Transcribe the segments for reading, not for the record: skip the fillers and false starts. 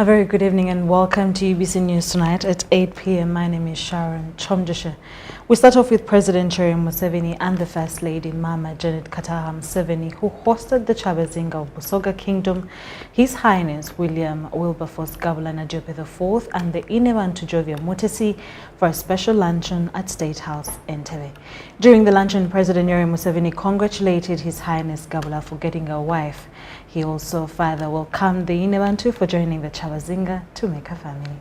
A very good evening and welcome to UBC News tonight at 8 p.m. My name is Sharon Kyomugisha. We start off with President Sharon Museveni and the First Lady Mama Janet Kataha Museveni, who hosted the Chabazinga of Busoga Kingdom, His Highness William Wilberforce Gabulana Jope IV and the Inebantu Jovia Mutesi for a special luncheon at State House, Entebbe. During the luncheon, President Yoweri Museveni congratulated His Highness Gabula for getting a wife. He also further welcomed the Inebantu for joining the Chabazinga to make a family.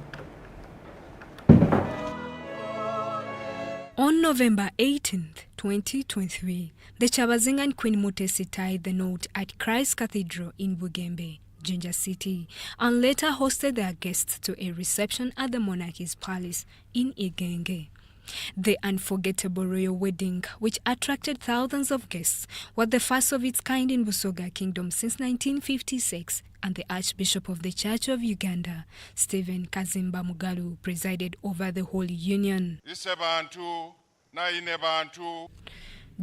On November 18th, 2023, the Chabazinga and Queen Mutesi tied the knot at Christ Cathedral in Bugembe, Jinja City, and later hosted their guests to a reception at the Monarchy's Palace in Igenge. The unforgettable royal wedding, which attracted thousands of guests, was the first of its kind in Busoga Kingdom since 1956, and the Archbishop of the Church of Uganda, Stephen Kazimba Mugalu, presided over the Holy Union.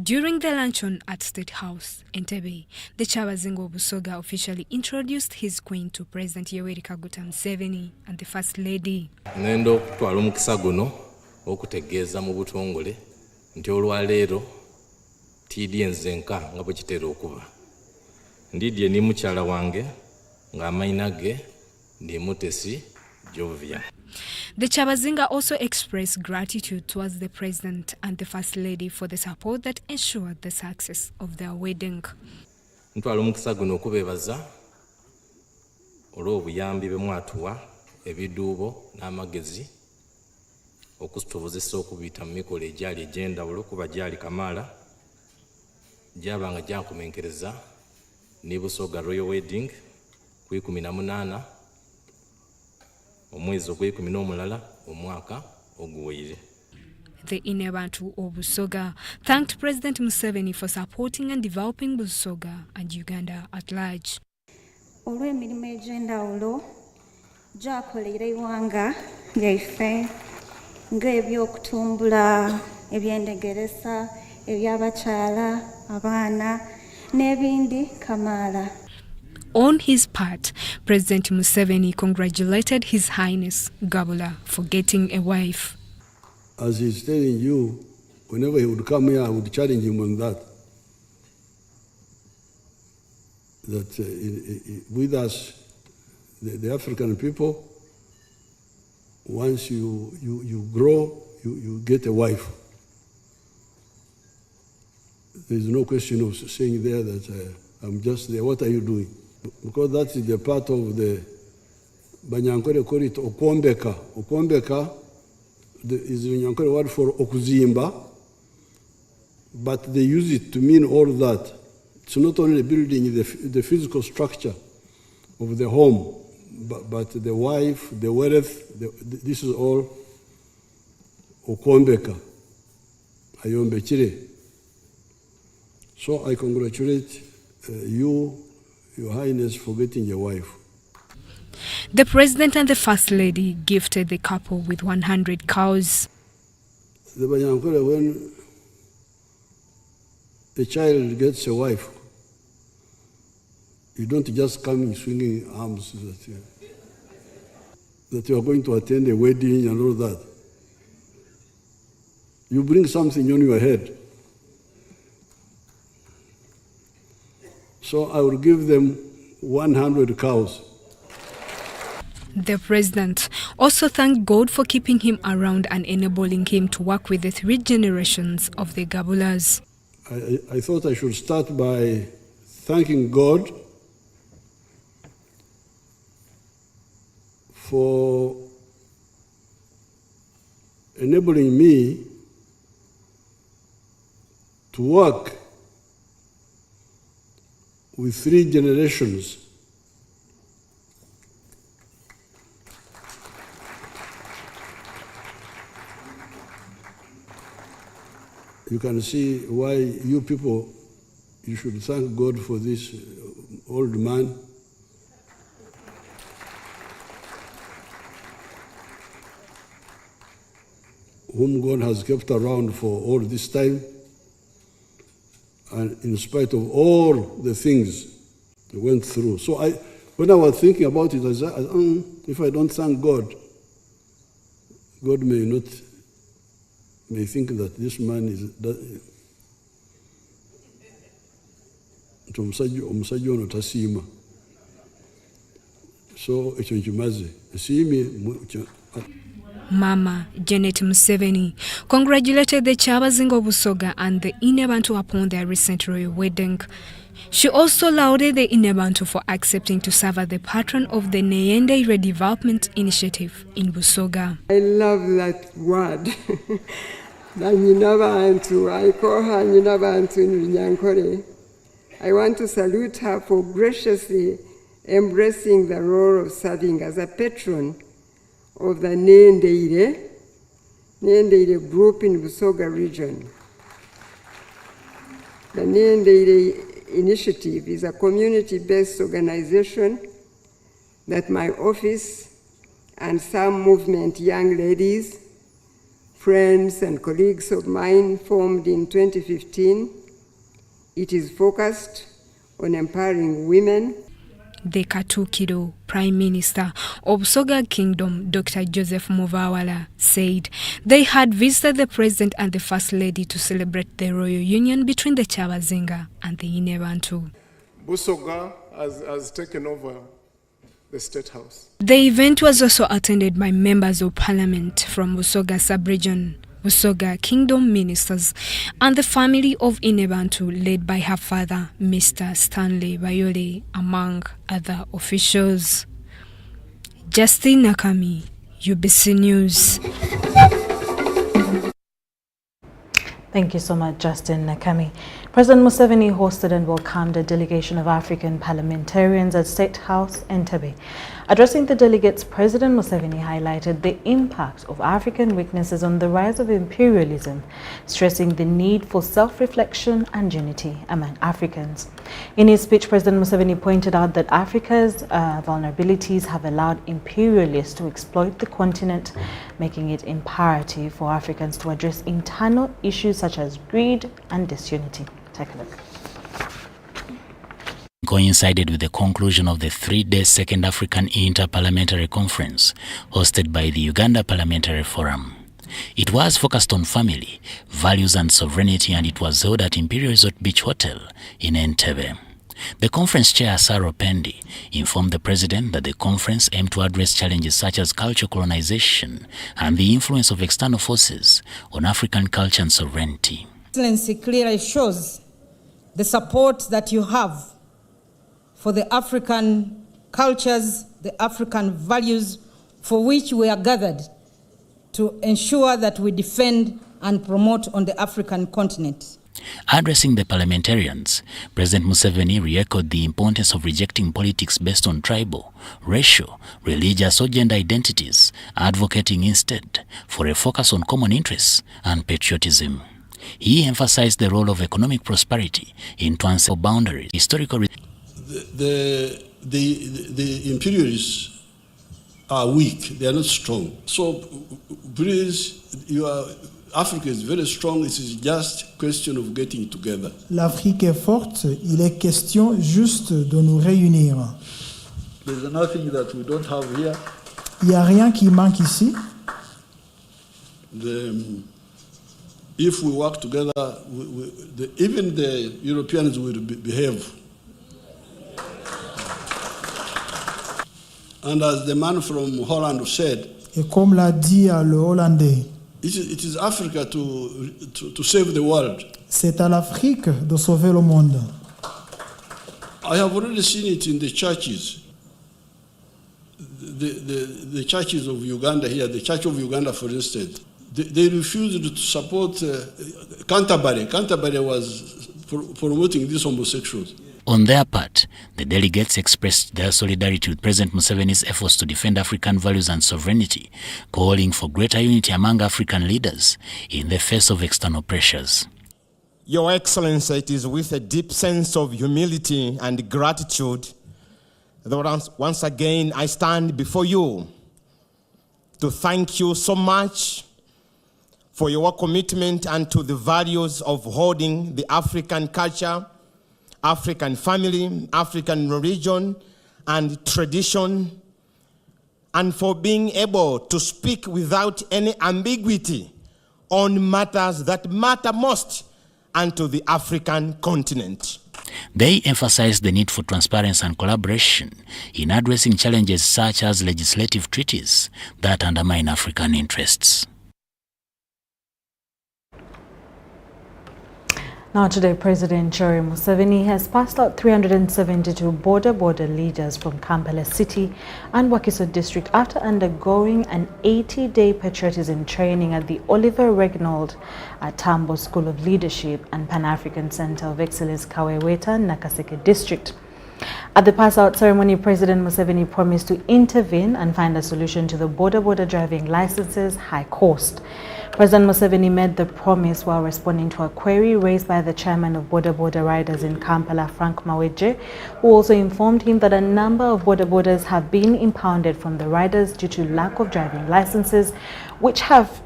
During the luncheon at State House, Entebbe, the Chabazinga of Busoga officially introduced his queen to President Yoweri Kaguta Museveni and the First Lady. Okutegeeza mu butongole nti olwaleero tidye nzenka nga bwe kitera okuba ndidye ni mukyala wange ng'amayina ge ndi Mutesi Jovia. The Chabazinga also expressed gratitude towards the President and the First Lady for the support that ensured the success of their wedding. Ntwala omukisa guno okubeebaza olw'obuyambi bwe mwatuwa ebiduubo n'amagezi okutubuzisa okubita mu mikolo egyali egy'enjawulo kuba gyali kamaala gyabanga gyakumenkereza ne Busoga Royal Wedding ku 18 omwezi ogw'ekumulala omwaka oguwedde. The Inebantu of Busoga thanked President Museveni for supporting and developing Busoga and Uganda at large. Olw'emirimu egy'enjawulo gy'akolera eggwanga lyaffe ng'ebyokutumbula, ebyendegeresa, eby'abakyala, abaana, n'ebindi kamaala. On his part, President Museveni congratulated His Highness Gabula for getting a wife. As he's telling you, whenever he would come here, I would challenge him on that. That with us, the African people, once you grow, you get a wife. There's no question of saying there that I'm just there. What are you doing? Because that is the part of the Banyankore call it Okombeka. Okombeka is the Banyankore word for Okuzimba, but they use it to mean all that. It's not only building the physical structure of the home, but the wife, the wealth, this is all Okombeka, Ayombechire. So I congratulate you, Your Highness, for getting a wife. The President and the First Lady gifted the couple with 100 cows. The Banyankore, when a child gets a wife, you don't just come in swinging arms that you are going to attend a wedding and all that. You bring something on your head. So I will give them 100 cows. The President also thanked God for keeping him around and enabling him to work with the 3 generations of the Gabulas. I thought I should start by thanking God for enabling me to work with 3 generations. You can see why you people, you should thank God for this old man. Whom God has kept around for all this time. And in spite of all the things he went through. So When I was thinking about it, I said, if I don't thank God, God may think that this man is omusajja ono tasiima. So ekyo nkimaze siimye. Mama Janet Museveni congratulated the Kyabazinga Busoga and the Inebantu upon their recent royal wedding. She also lauded the Inebantu for accepting to serve as the patron of the Nyende Redevelopment Initiative in Busoga. I love that word. Nyinabantu, I call her Nyinabantu Nyankore. I want to salute her for graciously embracing the role of serving as a patron of the Nyende group in Busoga region. The Nyende Initiative is a community-based organization that my office and some movement young ladies, friends and colleagues of mine formed in 2015. It is focused on empowering women. The Katukiro Prime Minister of Busoga Kingdom, Dr. Joseph Muvawala, said they had visited the President and the First Lady to celebrate the royal union between the Kyabazinga and the Inebantu. Busoga has taken over the State House. The event was also attended by members of Parliament from Busoga Sub-Region, Busoga Kingdom ministers, and the family of Inebantu led by her father, Mr. Stanley Bayole, among other officials. Justin Nakami, UBC News. Thank you so much, Justin Nakami. President Museveni hosted and welcomed a delegation of African parliamentarians at State House, Entebbe. Addressing the delegates, President Museveni highlighted the impact of African weaknesses on the rise of imperialism, stressing the need for self-reflection and unity among Africans. In his speech, President Museveni pointed out that Africa's vulnerabilities have allowed imperialists to exploit the continent, making it imperative for Africans to address internal issues such as greed and disunity. Take a look. Coincided with the conclusion of the 3-day Second African Inter-Parliamentary Conference hosted by the Uganda Parliamentary Forum. It was focused on family, values and sovereignty, and it was held at Imperial Resort Beach Hotel in Entebbe. The conference chair, Saro Pendi, informed the president that the conference aimed to address challenges such as cultural colonization and the influence of external forces on African culture and sovereignty. Excellency clearly shows the support that you have for the African cultures, the African values for which we are gathered to ensure that we defend and promote on the African continent. Addressing the parliamentarians, President Museveni re-echoed the importance of rejecting politics based on tribal, racial, religious or gender identities, advocating instead for a focus on common interests and patriotism. He emphasized the role of economic prosperity in transcending boundaries, historical. The imperialists are weak, they are not strong. So please, Africa is very strong, it is just a question of getting together. L'Afrique est forte, il est question juste de nous réunir. There's nothing that we don't have here. Il n'y a rien qui manque ici. If we work together, even the Europeans will behave. And as the man from Holland said, et comme l'a dit le Hollandais, it is Africa to save the world. C'est à l'Afrique de sauver le monde. I have already seen it in the churches. The churches of Uganda here, the Church of Uganda, for instance, they refused to support Canterbury. Canterbury was promoting these homosexuals. On their part, the delegates expressed their solidarity with President Museveni's efforts to defend African values and sovereignty, calling for greater unity among African leaders in the face of external pressures. Your Excellency, it is with a deep sense of humility and gratitude that once again I stand before you to thank you so much for your commitment and to the values of holding the African culture, African family, African religion, and tradition, and for being able to speak without any ambiguity on matters that matter most unto the African continent. They emphasized the need for transparency and collaboration in addressing challenges such as legislative treaties that undermine African interests. Now today, President Sharon Museveni has passed out 372 border leaders from Kampala City and Wakiso District after undergoing an 80-day patriotism training at the Oliver Reginald Tambo School of Leadership and Pan-African Center of Excellence, Kaweweta, Nakaseke District. At the pass-out ceremony, President Museveni promised to intervene and find a solution to the border driving licenses high cost. President Museveni made the promise while responding to a query raised by the chairman of border riders in Kampala, Frank Maweje, who also informed him that a number of borders have been impounded from the riders due to lack of driving licenses, which have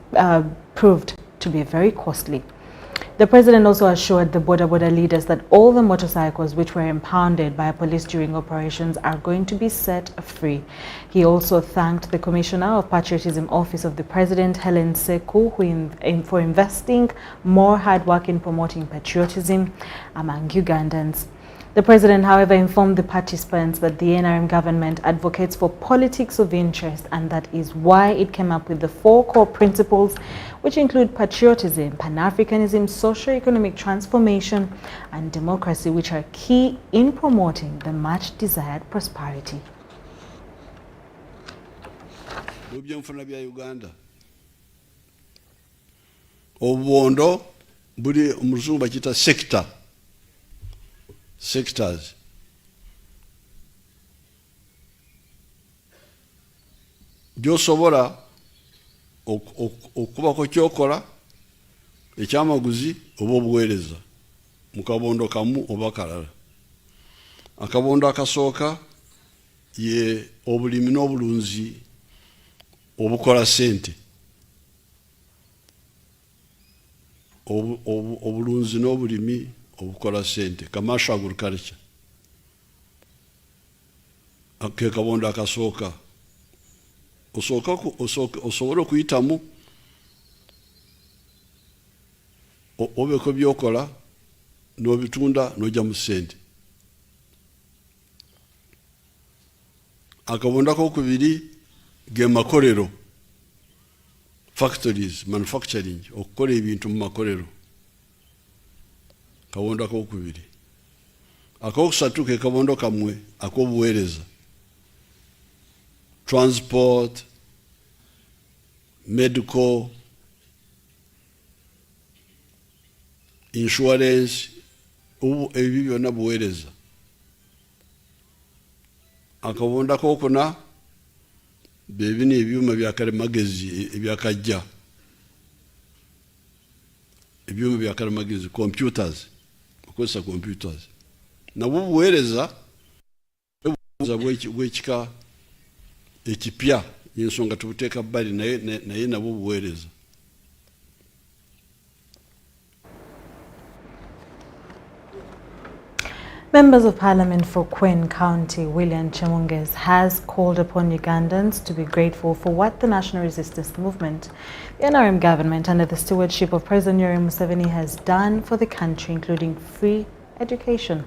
proved to be very costly. The president also assured the border leaders that all the motorcycles which were impounded by police during operations are going to be set free. He also thanked the Commissioner of Patriotism Office of the President, Helen Seku, for investing more hard work in promoting patriotism among Ugandans. The president, however, informed the participants that the NRM government advocates for politics of interest, and that is why it came up with the 4 core principles, which include patriotism, Pan-Africanism, socio-economic transformation, and democracy, which are key in promoting the much-desired prosperity. Obuondo buli omuzungu bakita sectors. Gyosobola okubako kyokola ekyamaguzi oba obuweereza mu kabondo kamu oba kalala. Akabondo akasooka ye obulimi n'obulunzi obukola sente. Obulunzi n'obulimi obukola sente, commercial agriculture. Ake kabondo akasooka osobola okuyitamu obeko byokola n'obitunda n'ojja mu sente. Akabondo akokubiri ge makolero, factories, manufacturing, okukola ebintu mu makolero. Kabondo akokubiri. Akokusatu ke kabondo kamwe akobuweereza, transport, medical, insurance, ebyo byonna buweereza. Akabondo akokuna bebini ebyuma bya kalimagezi ebyakajja, ebyuma bya kalimagezi, computers, okozesa computers. Nabwo buweereza bwekika ekipya y'ensonga tubuteeka bbali naye nabwo buweereza. Members of Parliament for Queen County, William Kyomugisha, has called upon Ugandans to be grateful for what the National Resistance Movement, the NRM government, under the stewardship of President Yoweri Museveni, has done for the country, including free education.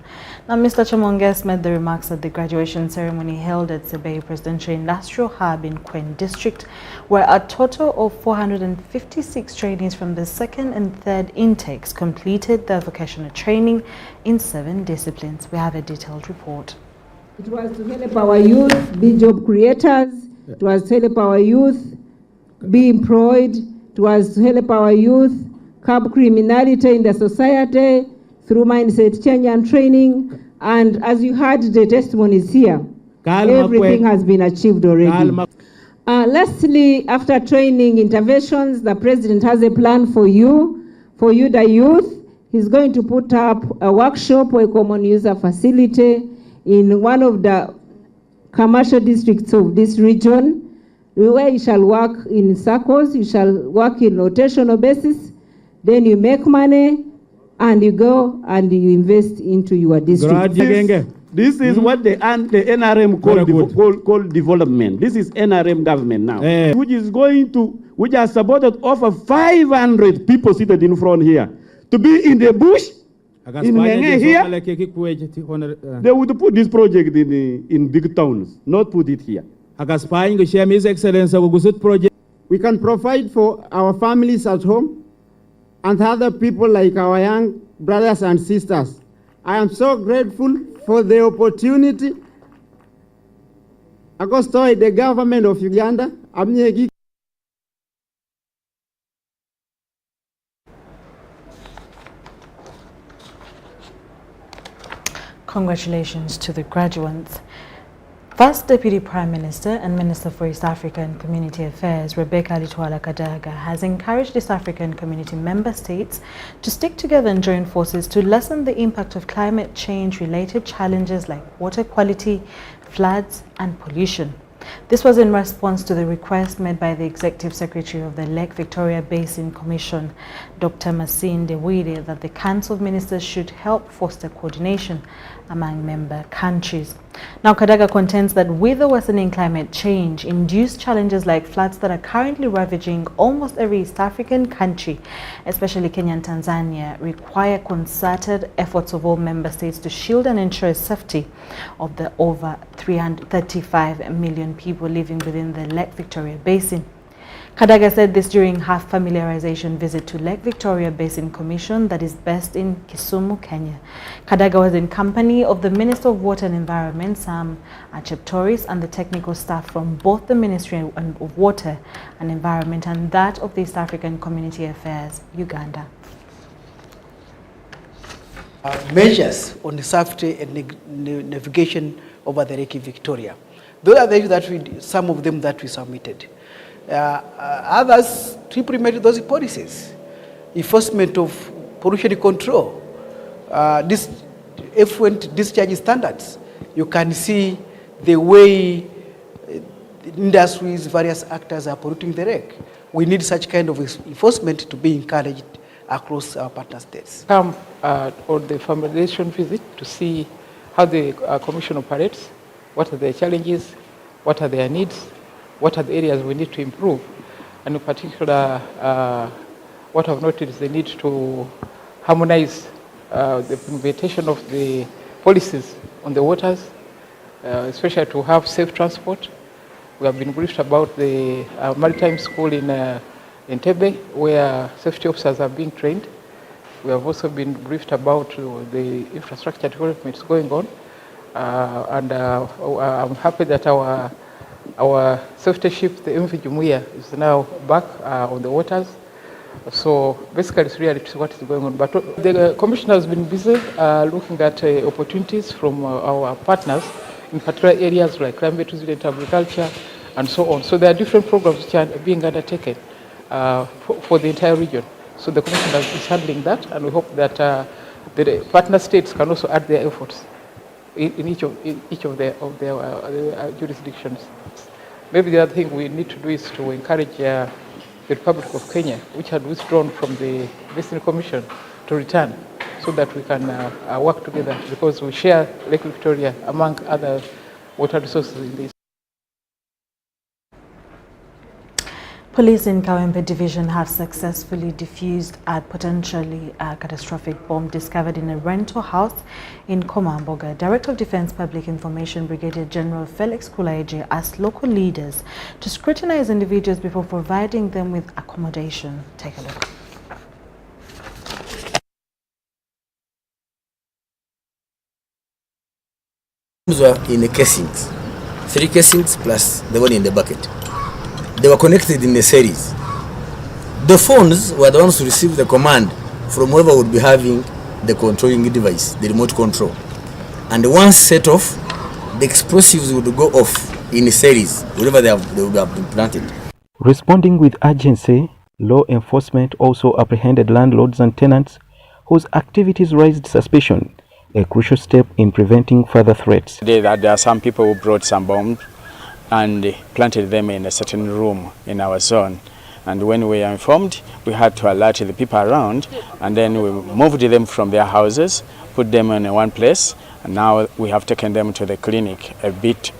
Now, Mr. Kyomugisha made the remarks at the graduation ceremony held at Sebei Presidential Industrial Hub in Queen District, where a total of 456 trainees from the 2nd and 3rd intakes completed their vocational training in 7 disciplines. We have a detailed report. It was to help our youth be job creators. It was to help our youth be employed. It was to help our youth curb criminality in the society through mindset change and training. And as you heard the testimonies here, everything has been achieved already. Lastly, after training interventions, the president has a plan for you, the youth. He's going to put up a workshop or a common user facility in one of the commercial districts of this region, where you shall work in circles, you shall work in rotational basis, then you make money, and you go and you invest into your district. This is what the NRM called development. This is NRM government now, which has supported over 500 people seated in front here to be in the bush. In Ngenge here, they would put this project in big towns, not put it here. We can provide for our families at home and other people like our young brothers and sisters. I am so grateful for the opportunity. I go to the government of Uganda. Congratulations to the graduates. First Deputy Prime Minister and Minister for East Africa and Community Affairs, Rebecca Litwala Kadaga, has encouraged East African community member states to stick together and join forces to lessen the impact of climate change-related challenges like water quality, floods, and pollution. This was in response to the request made by the Executive Secretary of the Lake Victoria Basin Commission, Dr. Masinde Wide, that the Council of Ministers should help foster coordination among member countries. Now, Kadaga contends that with the worsening climate change, induced challenges like floods that are currently ravaging almost every East African country, especially Kenya and Tanzania, require concerted efforts of all member states to shield and ensure safety of the over 335 million people living within the Lake Victoria Basin. Kadaga said this during her familiarization visit to Lake Victoria Basin Commission that is based in Kisumu, Kenya. Kadaga was in company of the Minister of Water and Environment, Sam Acheptoris, and the technical staff from both the Ministry of Water and Environment and that of the East African Community Affairs, Uganda. Measures on the safety and navigation over the Lake Victoria. Those are the issues that some of them that we submitted. Others to implement those policies, enforcement of pollution control, this effluent discharge standards. You can see the way industries, various actors are polluting the lake. We need such kind of enforcement to be encouraged across our partner states. Come on the familiarization visit to see how the Commission operates, what are their challenges, what are their needs, what are the areas we need to improve, and in particular, what I've noted is the need to harmonize the implementation of the policies on the waters, especially to have safe transport. We have been briefed about the maritime school in Entebbe, where safety officers are being trained. We have also been briefed about the infrastructure developments going on, and I'm happy that our safety ship, the MV Jumuiya, is now back on the waters. So basically, it's really what is going on. But the Commission has been busy looking at opportunities from our partners, in particular areas like climate resilient agriculture and so on. So there are different programs which are being undertaken for the entire region. So the Commission is handling that, and we hope that the partner states can also add their efforts in each of their jurisdictions. Maybe the other thing we need to do is to encourage the Republic of Kenya, which had withdrawn from the Basin Commission, to return so that we can work together, because we share Lake Victoria among other water resources in this. Police in Kawempe Division have successfully defused a potentially catastrophic bomb discovered in a rental house in Komamboga. Director of Defense Public Information Brigadier General Felix Kulaije asked local leaders to scrutinize individuals before providing them with accommodation. Take a look. Bombs were in the casings, 3 casings plus the one in the bucket. They were connected in a series. The phones were the ones to receive the command from whoever would be having the controlling device, the remote control. And once set off, the explosives would go off in a series, wherever they would have been planted. Responding with urgency, law enforcement also apprehended landlords and tenants whose activities raised suspicion, a crucial step in preventing further threats. There are some people who brought some bombs and planted them in a certain room in our zone. And when we were informed, we had to alert the people around, and then we moved them from their houses, put them in one place, And now we have taken them to the clinic a bit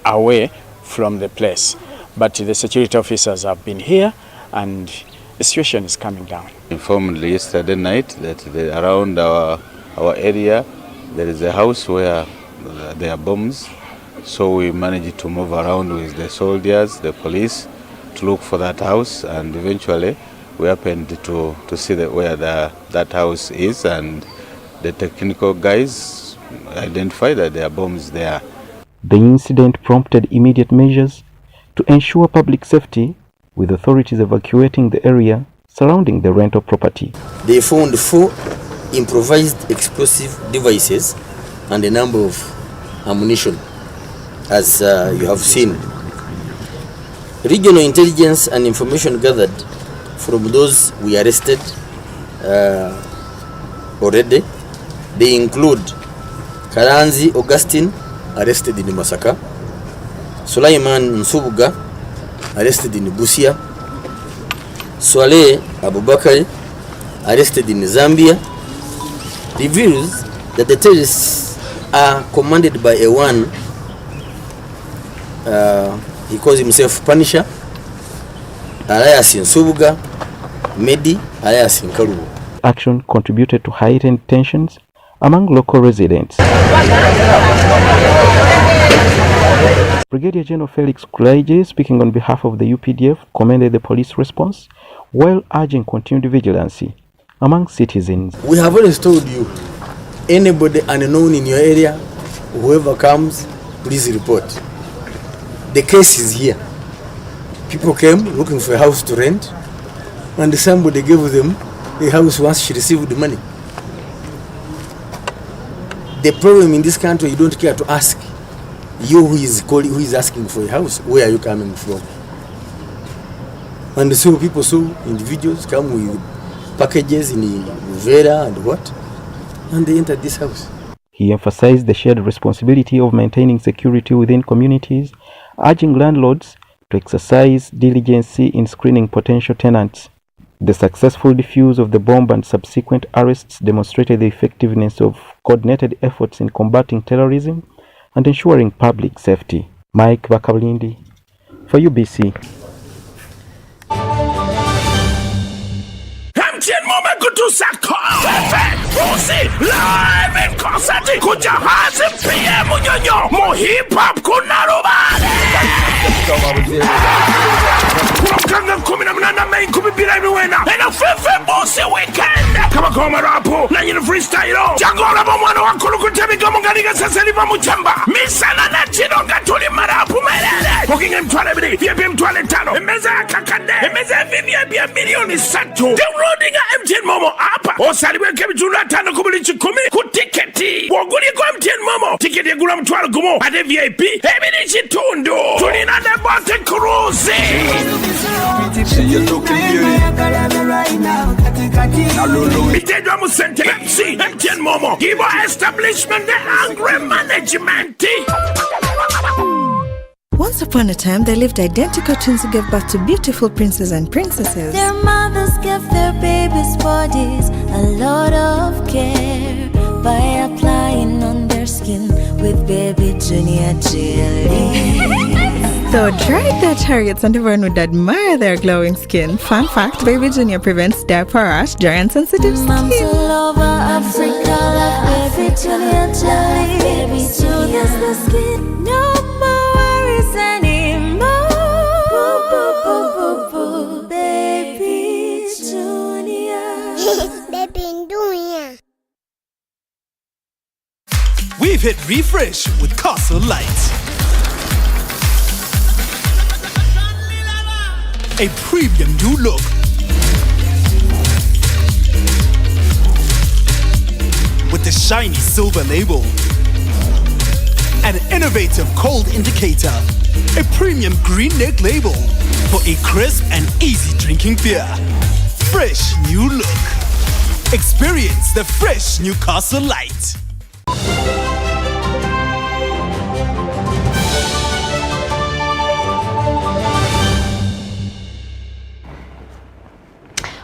away from the place. But the security officers have been here and the situation is coming down. Informed yesterday night that around our area there is a house where there are bombs. So we managed to move around with the soldiers, the police, to look for that house, and eventually we happened to see where that house is, and the technical guys identified that there are bombs there. The incident prompted immediate measures to ensure public safety, with authorities evacuating the area surrounding the rental property. They found 4 improvised explosive devices and a number of ammunition, as you have seen. Regional intelligence and information gathered from those we arrested already. They include Karanzi Augustine, arrested in Masaka, Sulaiman Nsubuga, arrested in Busia, Swaleh Abubakar, arrested in Zambia, reveals that the terrorists are commanded by a one, he calls himself Punisher, alias Nsubuga, Medi, alias Karubu. Action contributed to heightened tensions among local residents. Brigadier General Felix Kulaije, speaking on behalf of the UPDF, commended the police response while urging continued vigilance among citizens. We have always told you, anybody unknown in your area, whoever comes, please report. The case is here. People came looking for a house to rent, and somebody gave them a house once she received the money. The problem in this country, you don't care to ask. You who is asking for a house, where are you coming from? And so people saw individuals come with packages in Vera and what, and they entered this house. He emphasized the shared responsibility of maintaining security within communities, urging landlords to exercise diligence in screening potential tenants. The successful defuse of the bomb and subsequent arrests demonstrated the effectiveness of coordinated efforts in combating terrorism and ensuring public safety. Mike Bakabulindi for UBC. Live in concert kujahazi PM Nyonyo mo hip hop kuna rubale Kurokanga 18 Mei 2024 ena fefe bosi weekend kama goma rapo na nyina freestyle jangola bomwana wakulu kutebika munganiga sasa liva muchamba misana na chironga tuli marapu melele pokinga mtwale bidi vyebi mtwale tano emeza kakande emeza vivya milioni 3 downloading MTN Momo apa osaliwe kebijula 5 kubuli 10 ku tiketi woguli kwa MTN Momo tiketi yagula mtwalo gumo ade VIP ebili chitundu tulina ne bote cruise Itedwa musente MC MTN Momo Givo establishment the angry management. Once upon a time, there lived identical twins who gave birth to beautiful princes and princesses. Their mothers gave their babies' bodies a lot of care by applying on their skin with baby Junior jelly. So dried their chariots and everyone would admire their glowing skin. Fun fact, baby Junior prevents diaper rash, dry and sensitive skin. Moms all over Africa love baby Junior jelly. Baby Junior the skin, no more worries anymore. Boo, boo, boo, boo, boo. Baby Junior. Baby Junior. We've hit refresh with Castle Lights. A premium new look. With the shiny silver label. An innovative cold indicator. A premium green neck label for a crisp and easy drinking beer. Fresh new look. Experience the fresh Newcastle Light.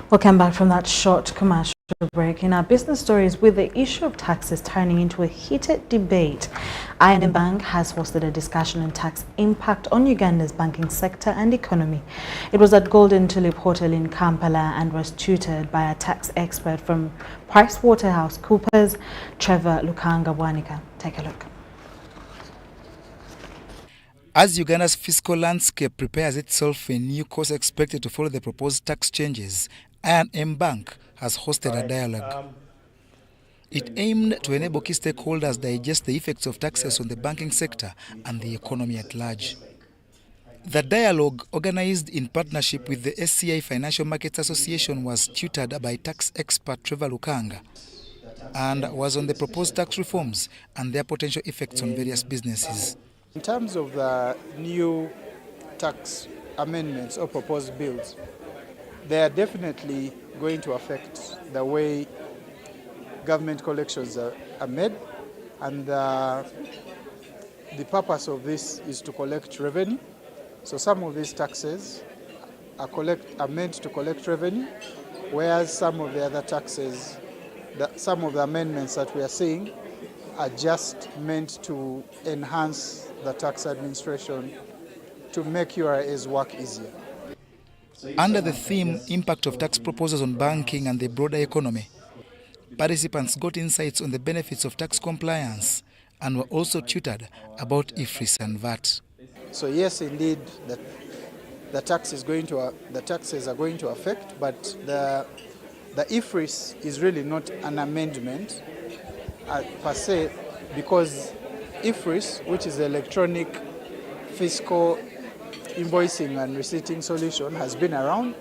Welcome back from that short commercial. break. In our business stories, with the issue of taxes turning into a heated debate, I&M Bank has hosted a discussion on tax impact on Uganda's banking sector and economy. It was at Golden Tulip Hotel in Kampala and was tutored by a tax expert from PricewaterhouseCoopers, Trevor Lukanga-Bwanika. Take a look. As Uganda's fiscal landscape prepares itself for a new course expected to follow the proposed tax changes, I&M Bank has hosted a dialogue. It aimed to enable key stakeholders digest the effects of taxes on the banking sector and the economy at large. The dialogue, organized in partnership with the SCI Financial Markets Association, was tutored by tax expert Trevor Lukanga and was on the proposed tax reforms and their potential effects on various businesses. In terms of the new tax amendments or proposed bills, they are definitely going to affect the way government collections are made, and the purpose of this is to collect revenue. So some of these taxes are meant to collect revenue, whereas some of the other taxes, some of the amendments that we are seeing are just meant to enhance the tax administration to make URA's work easier. Under the theme, Impact of Tax Proposals on Banking and the Broader Economy, participants got insights on the benefits of tax compliance and were also tutored about IFRIS and VAT. So yes, indeed, the taxes are going to affect, but the IFRIS is really not an amendment per se, because IFRIS, which is the electronic fiscal invoicing and receipting solution, has been around.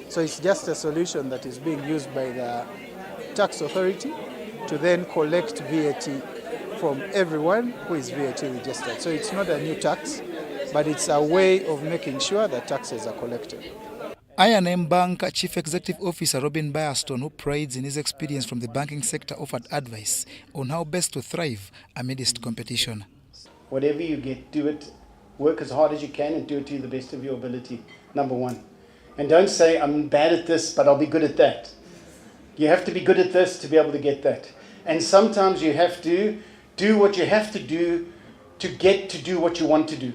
So it's just a solution that is being used by the tax authority to then collect VAT from everyone who is VAT registered. So it's not a new tax, but it's a way of making sure that taxes are collected. I&M Bank Chief Executive Officer Robin Byerstone, who prides in his experience from the banking sector, offered advice on how best to thrive amidst competition. Whatever you get, do it. Work as hard as you can and do it to the best of your ability, number one. And don't say, I'm bad at this, but I'll be good at that. You have to be good at this to be able to get that. And sometimes you have to do what you have to do to get to do what you want to do.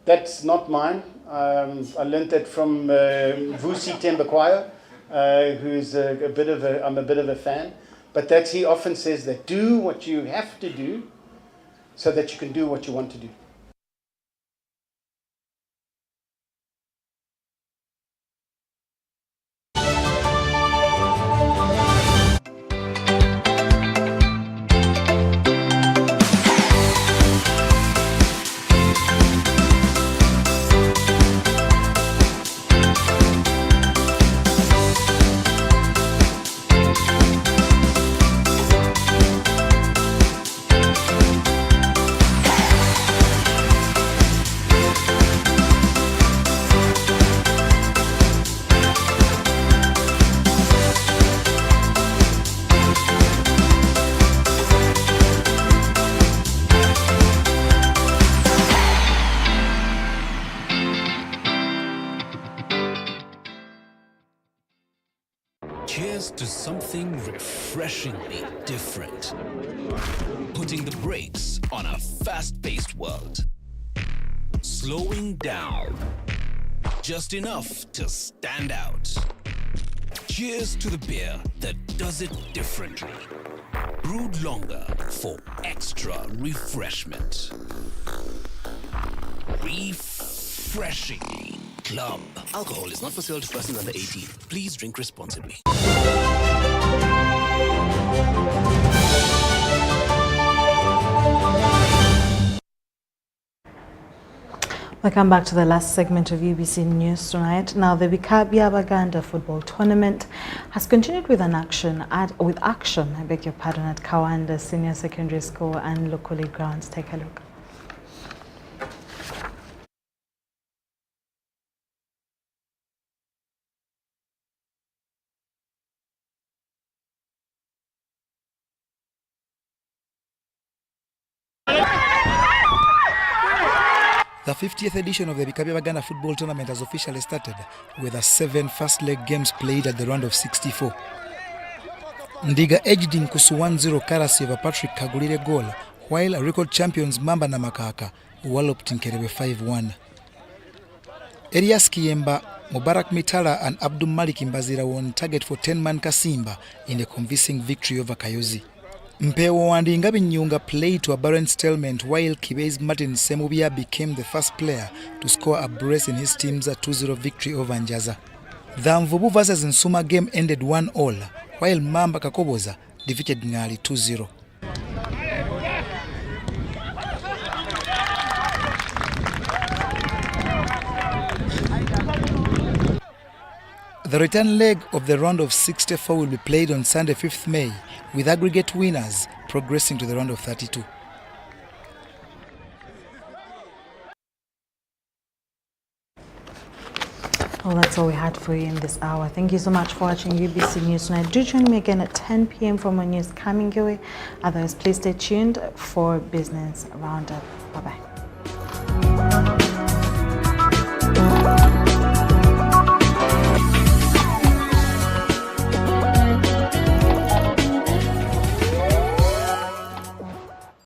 That's not mine. I learned that from Vusi Tembakwaya, who's I'm a bit of a fan. But he often says that do what you have to do so that you can do what you want to do. Cheers to something refreshingly different. Putting the brakes on a fast-paced world. Slowing down. Just enough to stand out. Cheers to the beer that does it differently. Brewed longer for extra refreshment. Refreshingly Club. Alcohol is not for sale to persons under 18. Please drink responsibly. Welcome back to the last segment of UBC News Tonight. Now, the Bikabya football tournament has continued with action at Kawanda Senior Secondary School and locally grounds. Take a look. The 50th edition of the Bikabya football tournament has officially started with the 7 first leg games played at the round of 64. Ndiga edged in Kusu 1-0 courtesy of a Patrick Kagulire goal, while record champions Mamba na Makaka walloped in Kerebe 5-1. Elias Kiyemba, Mubarak Mitala and Abdul Malik Mbazira won target for 10-man Kasimba in a convincing victory over Kayozi. Mpewo and Ngabi Nyunga played to a barren stalemate while Kibez Martin Semubia became the first player to score a brace in his team's 2-0 victory over Njaza. The Mvubu vs Nsuma game ended 1-1, while Mamba Kakoboza defeated Ngali 2-0. The return leg of the round of 64 will be played on Sunday 5th May, with aggregate winners progressing to the round of 32. Well, that's all we had for you in this hour. Thank you so much for watching UBC News Tonight. Do join me again at 10 p.m. for more news coming your way. Otherwise, please stay tuned for Business Roundup. Bye-bye.